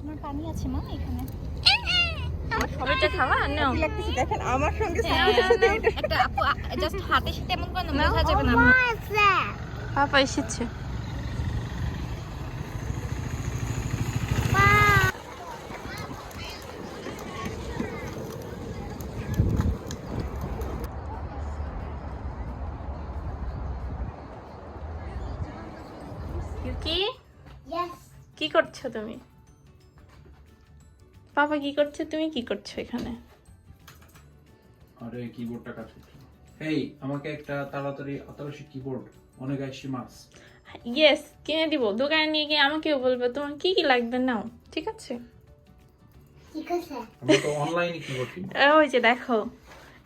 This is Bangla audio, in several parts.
তোমার পানি আছে মা এখানে? ওইটা খাওয়া নাও। দেখেন আমার সঙ্গে একটা আপু জাস্ট হাতের সাথে এমন করে না বোঝা যাবে না। পাপা এসেছে। ইউকি কি করছো তুমি? পাপা কি করছে, তুমি কি করছো এখানে? আরে কিবোর্ডটা কাজ করছে না। হেই, আমাকে একটা তাড়াতাড়ি আতারাশি কিবোর্ড ওনেগাইশিমাস। ইয়েস, কিনে দিব। দোকানে নিয়ে গিয়ে আমাকেও বলবে তোমার কি কি লাগবে, নাও। ঠিক আছে? আমি তো অনলাইনে কিবোর্ড কিনবো। ওই যে দেখো,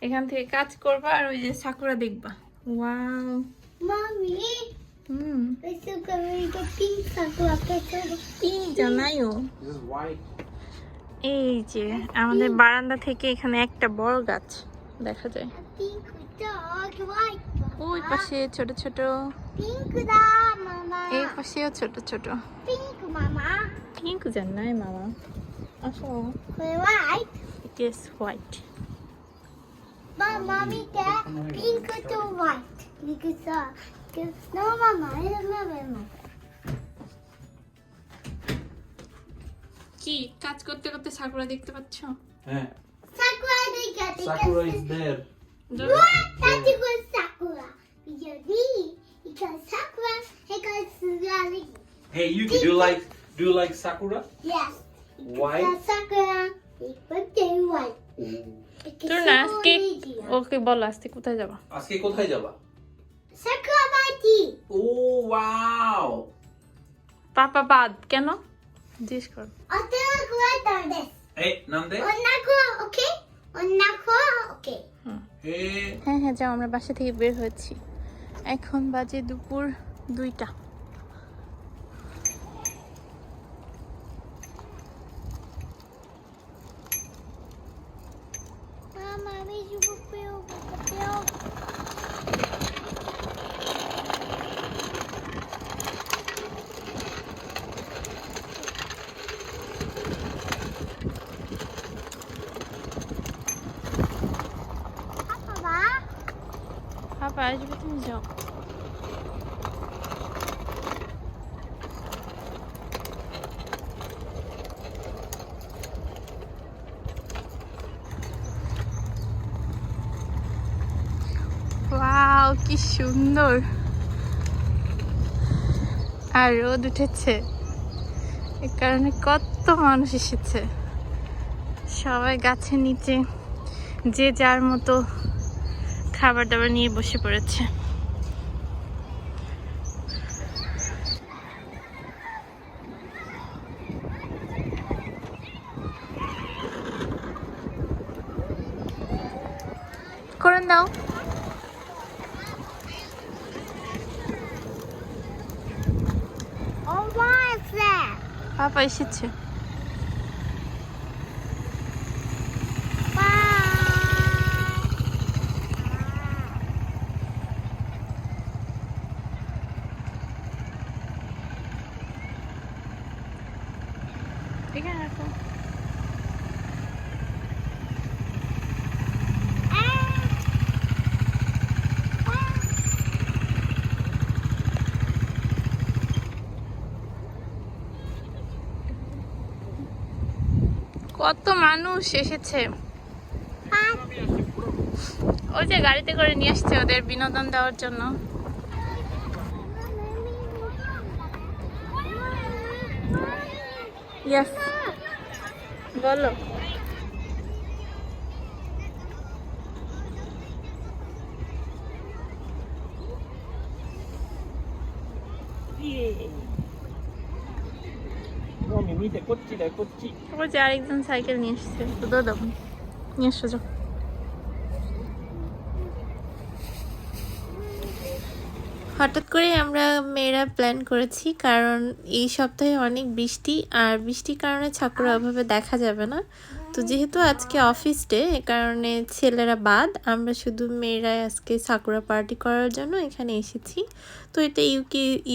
এখান থেকে কাজ করবা আর ওই যে সাকুরা দেখবা। Wow Mommy, let's look at the pink sakura petal. Pink জানাইও। This is white. এই যে আমাদের বারান্দা থেকে এখানে একটা বড় গাছ দেখা যায়। Pink dog, white. ওই পাশে ছোট ছোট, Pink da, mama. এই পাশেও ছোট ছোট। Pink, mama. পিঙ্ক জানাই মামা। আসো। White. It is white. Mommy, that pink to white. Because no, mama, I don't know, mama. কি কাজ করতে করতে সাকুরা দেখতে পাচ্ছ? হ্যাঁ, Sakura, they got it. Sakura is there. What? That's equal Sakura. Because Sakura, it goes to the Hey, Yuki, do you like Sakura? yes. Why? Because Sakura, it would be white. তোর না আজকে ওকে বলো আজকে কোথায় যাবা? আজকে কোথায় যাবা? Sakura party. ও ওয়াও! পাপা বাদ কেন জিজ্ঞেস কর। I'll tell you what on this. এই নাম দে। Onako, okay? Onako, okay. হে, হ্যাঁ হ্যাঁ যাও, আমরা বাসা থেকে বের হয়েছি। এখন বাজে দুপুর 2টা। Mama, we should go pill. Papa, পাপা আসবে, তুমি যাও। ওয়াও কি সুন্দর, আর রোদ উঠেছে, এ কারণে কত মানুষ এসেছে। সবাই গাছের নিচে যে যার মতো খাবার দাবার নিয়ে বসে পড়েছে। করে দাও। oh, what is that? পাপা এসেছে। এখানে রাখো। কত মানুষ এসেছে, ওই যে গাড়িতে করে নিয়ে আসছে ওদের বিনোদন দেওয়ার জন্য। ইয়েস, বলো। ওই যে আরেকজন সাইকেল নিয়ে এসছে, তো দাও দাও, নিয়ে এসো যাও। হঠাৎ করে আমরা মেয়েরা প্ল্যান করেছি, কারণ এই সপ্তাহে অনেক বৃষ্টি, আর বৃষ্টির কারণে ছাকুরা ওভাবে দেখা যাবে না। তো যেহেতু আজকে অফিস ডে, এ কারণে ছেলেরা বাদ, আমরা শুধু মেয়েরাই আজকে সাকুরা পার্টি করার জন্য এখানে এসেছি। তো এটা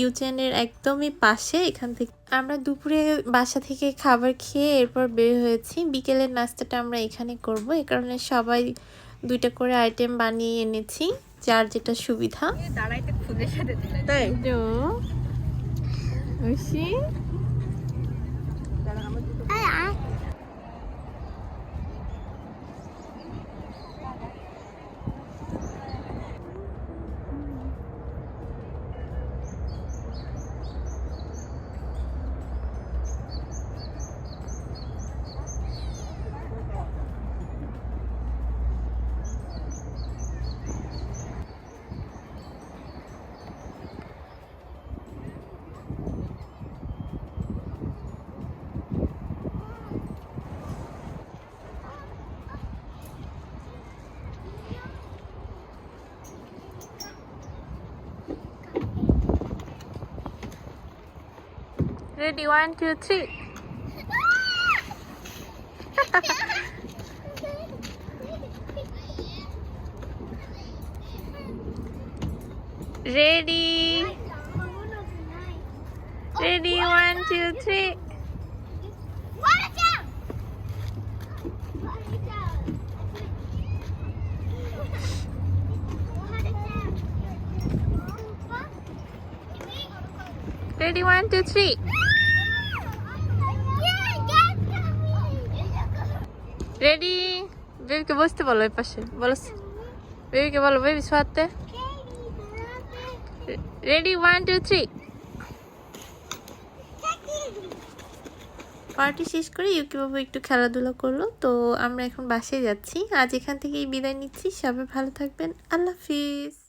ইউচেনের একদমই পাশে। এখান থেকে আমরা দুপুরে বাসা থেকে খাবার খেয়ে এরপর বের হয়েছি। বিকেলের নাস্তাটা আমরা এখানে করব, এ কারণে সবাই 2টা করে আইটেম বানিয়ে এনেছি, যার যেটা সুবিধা। দাঁড়াইতে ফুলের সাথে দিলেন। তাই তো Oishi ready 1 2 3 ready 1 2 3 ready 1 2 3 ready. বেবিকে বসতে বলো, এই পাশে বলো, বেবিকে বলো বেবি শোয়াতে। রেডি 1 2 3। পার্টি শেষ করে ইউকি বাবু একটু খেলাধুলা করলো। তো আমরা এখন বাসায় যাচ্ছি। আজ এখান থেকেই বিদায় নিচ্ছি। সবাই ভালো থাকবেন। আল্লাহ হাফিজ।